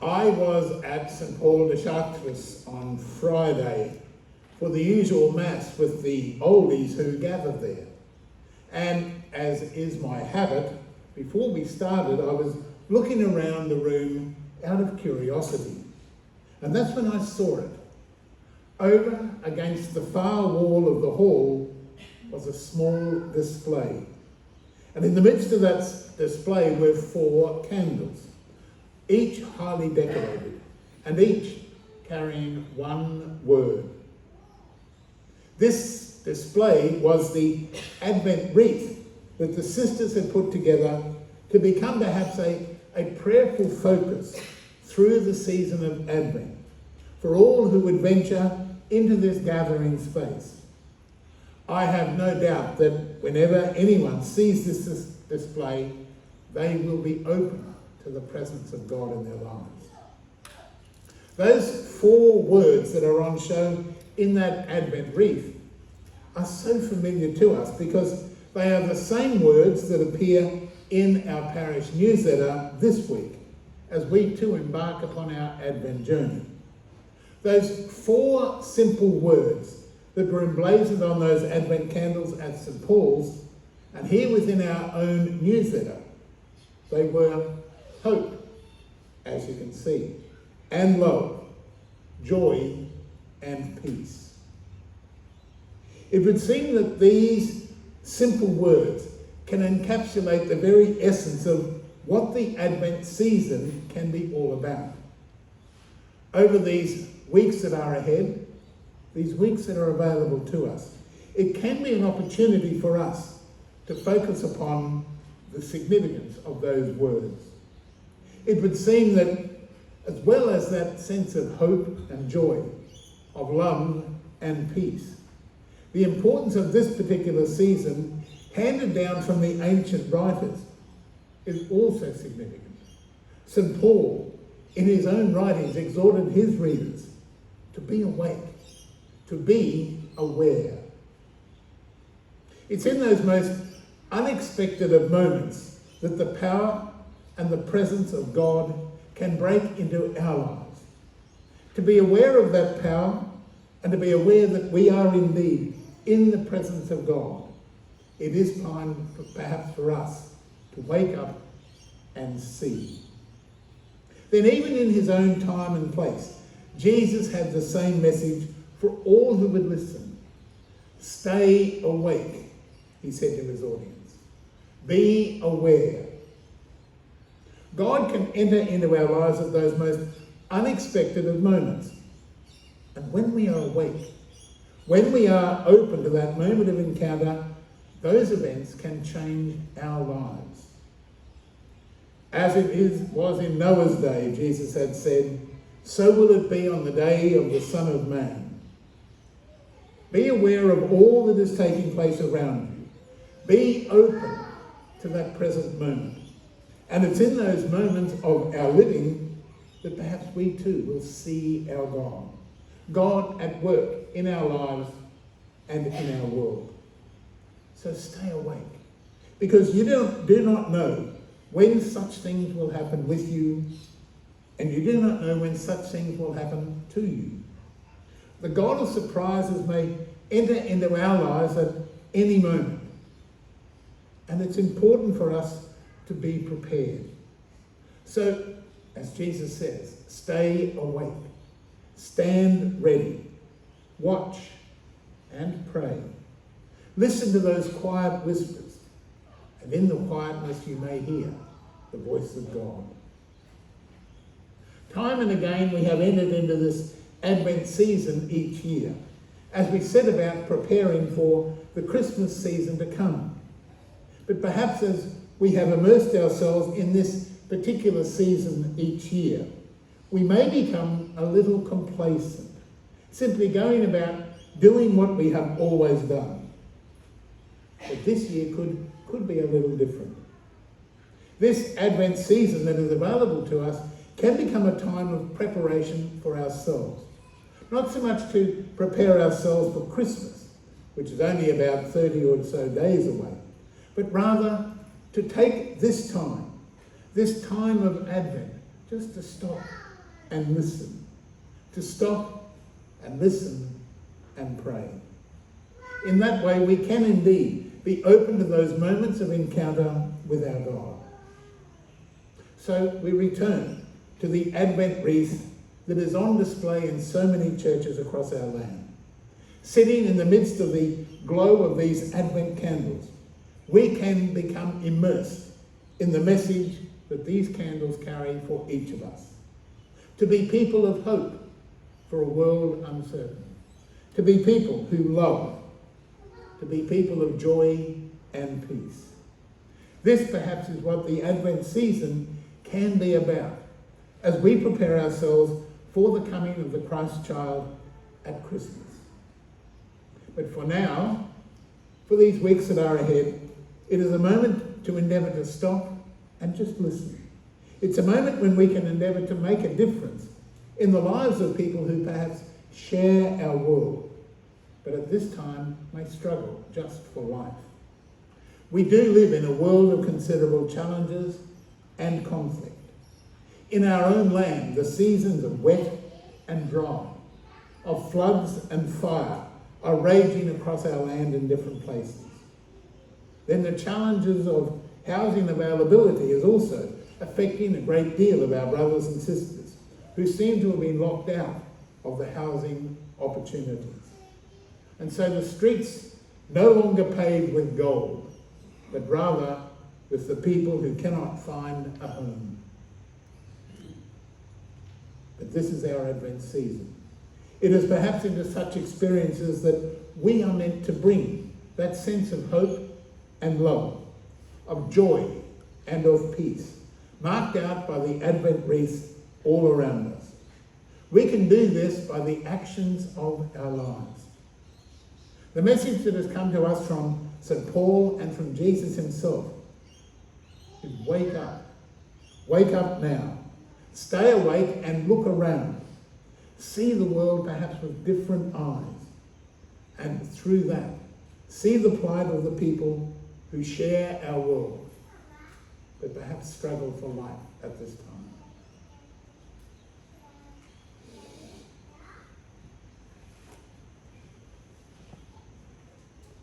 I was at St Paul de Chartres on Friday for the usual mass with the oldies who gathered there. And as is my habit, before we started, I was looking around the room out of curiosity. And that's when I saw it. Over against the far wall of the hall was a small display. And in the midst of that display were 4 candles, each highly decorated, and each carrying one word. This display was the Advent wreath that the sisters had put together to become perhaps a prayerful focus through the season of Advent for all who would venture into this gathering space. I have no doubt that whenever anyone sees this display, they will be open to the presence of God in their lives. Those 4 words that are on show in that Advent wreath are so familiar to us because they are the same words that appear in our parish newsletter this week as we too embark upon our Advent journey. Those 4 simple words that were emblazoned on those Advent candles at St Paul's and here within our own newsletter, they were hope, as you can see, and love, joy and peace. It would seem that these simple words can encapsulate the very essence of what the Advent season can be all about. Over these weeks that are ahead, these weeks that are available to us, it can be an opportunity for us to focus upon the significance of those words. It would seem that as well as that sense of hope and joy, of love and peace, the importance of this particular season handed down from the ancient writers is also significant. St Paul, in his own writings, exhorted his readers to be awake, to be aware. It's in those most unexpected of moments that the power and the presence of God can break into our lives. To be aware of that power and to be aware that we are indeed in the presence of God, it is time perhaps for us to wake up and see. Then even in his own time and place, Jesus had the same message for all who would listen. Stay awake, he said to his audience. Be aware. God can enter into our lives at those most unexpected of moments. And when we are awake, when we are open to that moment of encounter, those events can change our lives. As it was in Noah's day, Jesus had said, so will it be on the day of the Son of Man. Be aware of all that is taking place around you. Be open to that present moment. And it's in those moments of our living that perhaps we too will see our God. God at work in our lives and in our world. So stay awake. Because you do not know when such things will happen with you, and you do not know when such things will happen to you. The God of surprises may enter into our lives at any moment. And it's important for us to be prepared. So, as Jesus says, stay awake, stand ready, watch and pray. Listen to those quiet whispers, and in the quietness you may hear the voice of God. Time and again we have entered into this Advent season each year as we set about preparing for the Christmas season to come. But perhaps as we have immersed ourselves in this particular season each year, we may become a little complacent, simply going about doing what we have always done. But this year could be a little different. This Advent season that is available to us can become a time of preparation for ourselves. Not so much to prepare ourselves for Christmas, which is only about 30 or so days away, but rather to take this time of Advent, just to stop and listen, to stop and listen and pray. In that way, we can indeed be open to those moments of encounter with our God. So we return to the Advent wreath that is on display in so many churches across our land. Sitting in the midst of the glow of these Advent candles, we can become immersed in the message that these candles carry for each of us. To be people of hope for a world uncertain. To be people who love. To be people of joy and peace. This perhaps is what the Advent season can be about as we prepare ourselves for the coming of the Christ child at Christmas. But for now, for these weeks that are ahead, it is a moment to endeavour to stop and just listen. It's a moment when we can endeavour to make a difference in the lives of people who perhaps share our world, but at this time may struggle just for life. We do live in a world of considerable challenges and conflict. In our own land, the seasons of wet and dry, of floods and fire are raging across our land in different places. Then the challenges of housing availability is also affecting a great deal of our brothers and sisters who seem to have been locked out of the housing opportunities. And so the streets no longer paved with gold, but rather with the people who cannot find a home. But this is our Advent season. It is perhaps into such experiences that we are meant to bring that sense of hope and love, of joy and of peace, marked out by the Advent wreath all around us. We can do this by the actions of our lives. The message that has come to us from St. Paul and from Jesus himself is wake up. Wake up now. Stay awake and look around. See the world perhaps with different eyes. And through that, see the plight of the people who share our world, but perhaps struggle for life at this time.